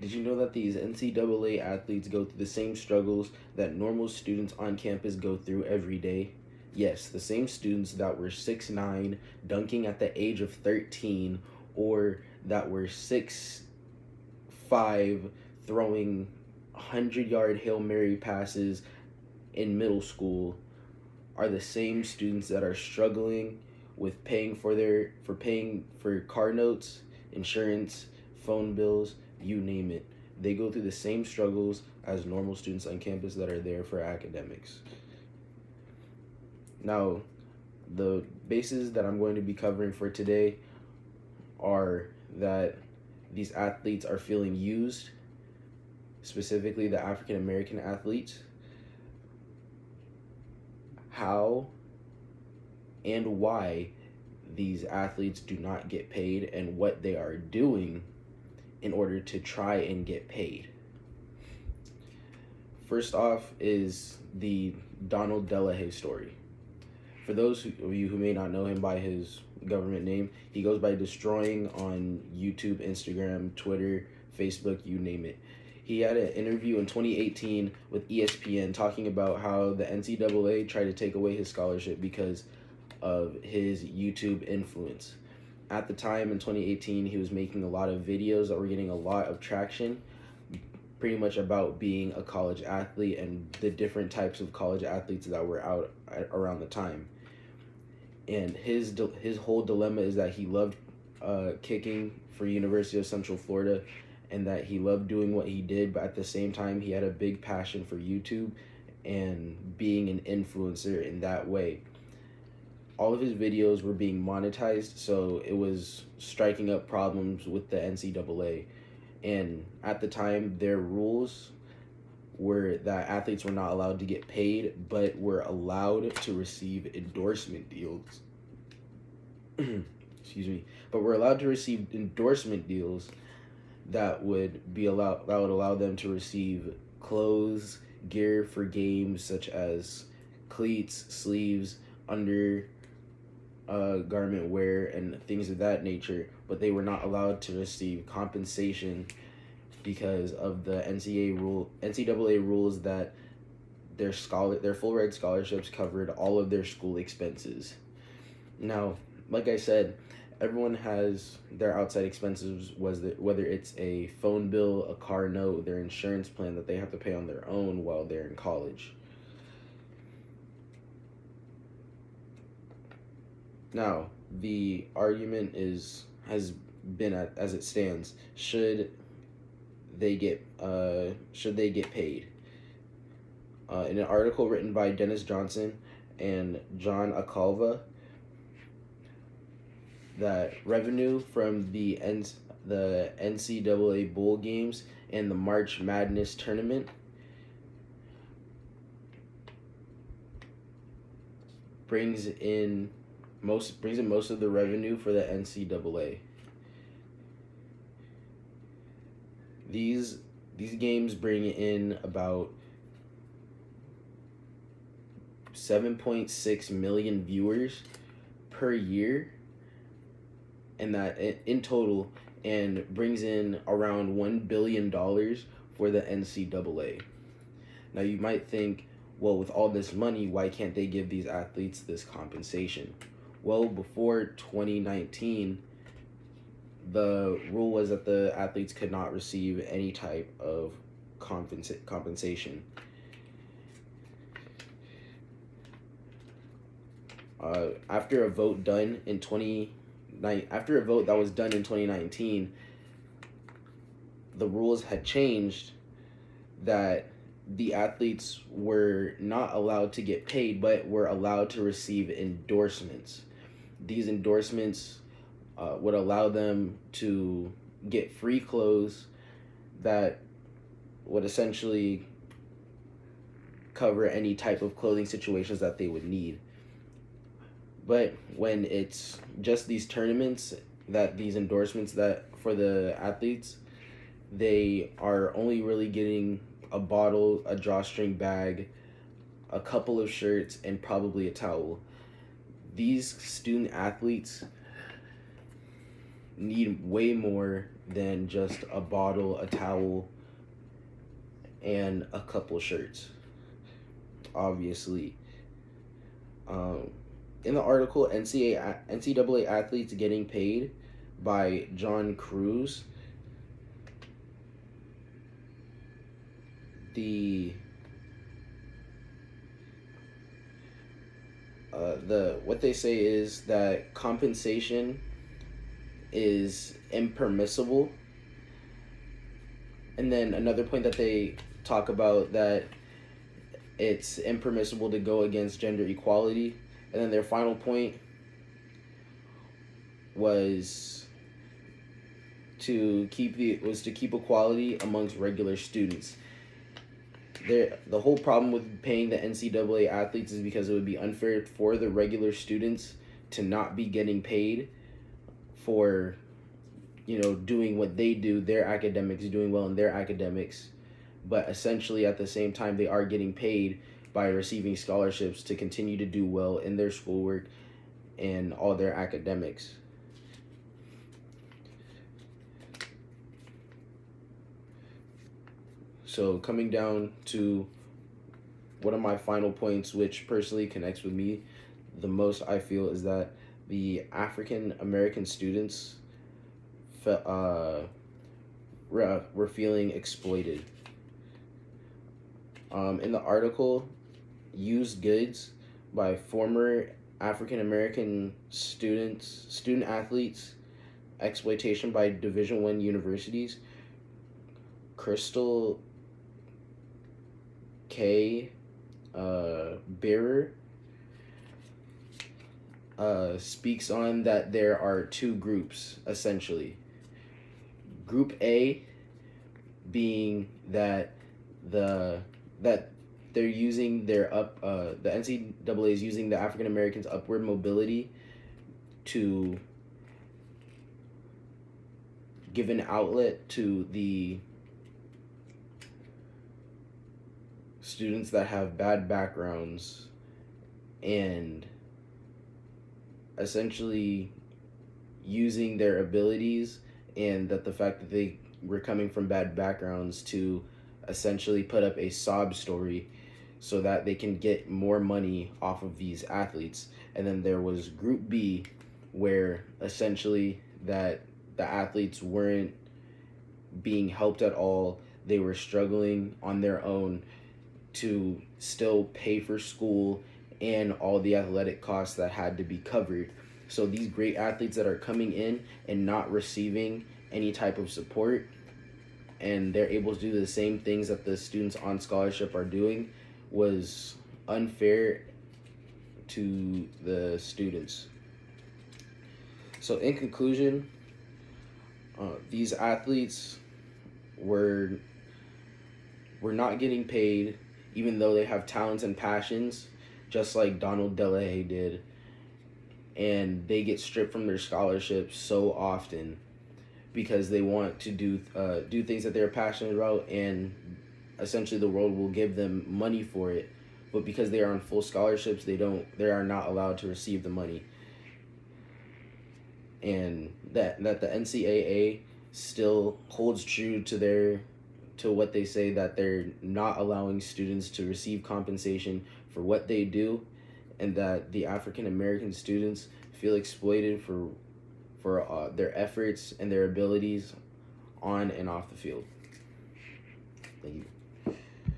Did you know that these NCAA athletes go through the same struggles that normal students on campus go through every day? Yes, the same students that were 6'9", dunking at the age of 13, or that were 6'5", throwing 100-yard Hail Mary passes in middle school, are the same students that are struggling with paying for car notes, insurance, phone bills, you name it. They go through the same struggles as normal students on campus that are there for academics. Now, the bases that I'm going to be covering for today are that these athletes are feeling used, specifically the African American athletes, how and why these athletes do not get paid, and what they are doing in order to try and get paid. First off is the Donald Delahaye story. For those of you who may not know him by his government name, he goes by Destroying on YouTube, Instagram, Twitter, Facebook, you name it. He had an interview in 2018 with ESPN talking about how the NCAA tried to take away his scholarship because of his YouTube influence. At the time in 2018, he was making a lot of videos that were getting a lot of traction, pretty much about being a college athlete and the different types of college athletes that were out around the time. And his whole dilemma is that he loved kicking for University of Central Florida, and that he loved doing what he did, but at the same time he had a big passion for YouTube and being an influencer in that way. All of his videos were being monetized, so it was striking up problems with the NCAA. And at the time, their rules were that athletes were not allowed to get paid, but were allowed to receive endorsement deals. Excuse me. But were allowed to receive endorsement deals that would allow them to receive clothes, gear for games such as cleats, sleeves, under garment wear, and things of that nature. But they were not allowed to receive compensation because of the NCAA rules that their full ride scholarships covered all of their school expenses. Now, like I said, everyone has their outside expenses, whether it's a phone bill, a car note, their insurance plan that they have to pay on their own while they're in college. Now, the argument has been as it stands: should they get paid? In an article written by Dennis Johnson and John Acalva, that revenue from the NCAA bowl games and the March Madness tournament brings in most of the revenue for the NCAA. These games bring in about 7.6 million viewers per year, and that in total, and brings in around $1 billion for the NCAA. Now you might think, well, with all this money, why can't they give these athletes this compensation? Well, before 2019, the rule was that the athletes could not receive any type of compensation. After a vote that was done in 2019, the rules had changed that the athletes were not allowed to get paid, but were allowed to receive endorsements. These endorsements would allow them to get free clothes that would essentially cover any type of clothing situations that they would need. But when it's just these tournaments, these endorsements that for the athletes, they are only really getting a bottle, a drawstring bag, a couple of shirts, and probably a towel. These student athletes, need way more than just a bottle, a towel, and a couple shirts. Obviously, in the article, NCAA athletes getting paid by John Cruz. The what they say is that compensation is impermissible, and then another point that they talk about that it's impermissible to go against gender equality, and then their final point was to keep equality amongst regular students. The whole problem with paying the NCAA athletes is because it would be unfair for the regular students to not be getting paid for, doing what they do, their academics, doing well in their academics, but essentially at the same time they are getting paid by receiving scholarships to continue to do well in their schoolwork and all their academics. So coming down to one of my final points, which personally connects with me the most, I feel, is that the African American students were feeling exploited. In the article, Used Goods by former African American student athletes, exploitation by Division I universities, Crystal K. Bearer speaks on that there are two groups, essentially. Group A being that they're using their the NCAA is using the African Americans' upward mobility to give an outlet to the students that have bad backgrounds, and essentially using their abilities and that the fact that they were coming from bad backgrounds to essentially put up a sob story so that they can get more money off of these athletes. And then there was Group B, where essentially that the athletes weren't being helped at all. They were struggling on their own to still pay for school and all the athletic costs that had to be covered. So these great athletes that are coming in and not receiving any type of support, and they're able to do the same things that the students on scholarship are doing, was unfair to the students. So in conclusion, these athletes were not getting paid, even though they have talents and passions, just like Donald Delahaye did, and they get stripped from their scholarships so often because they want to do things that they're passionate about, and essentially the world will give them money for it, but because they are on full scholarships, they are not allowed to receive the money. And that the NCAA still holds true to what they say, that they're not allowing students to receive compensation for what they do, and that the African American students feel exploited for their efforts and their abilities on and off the field. Thank you.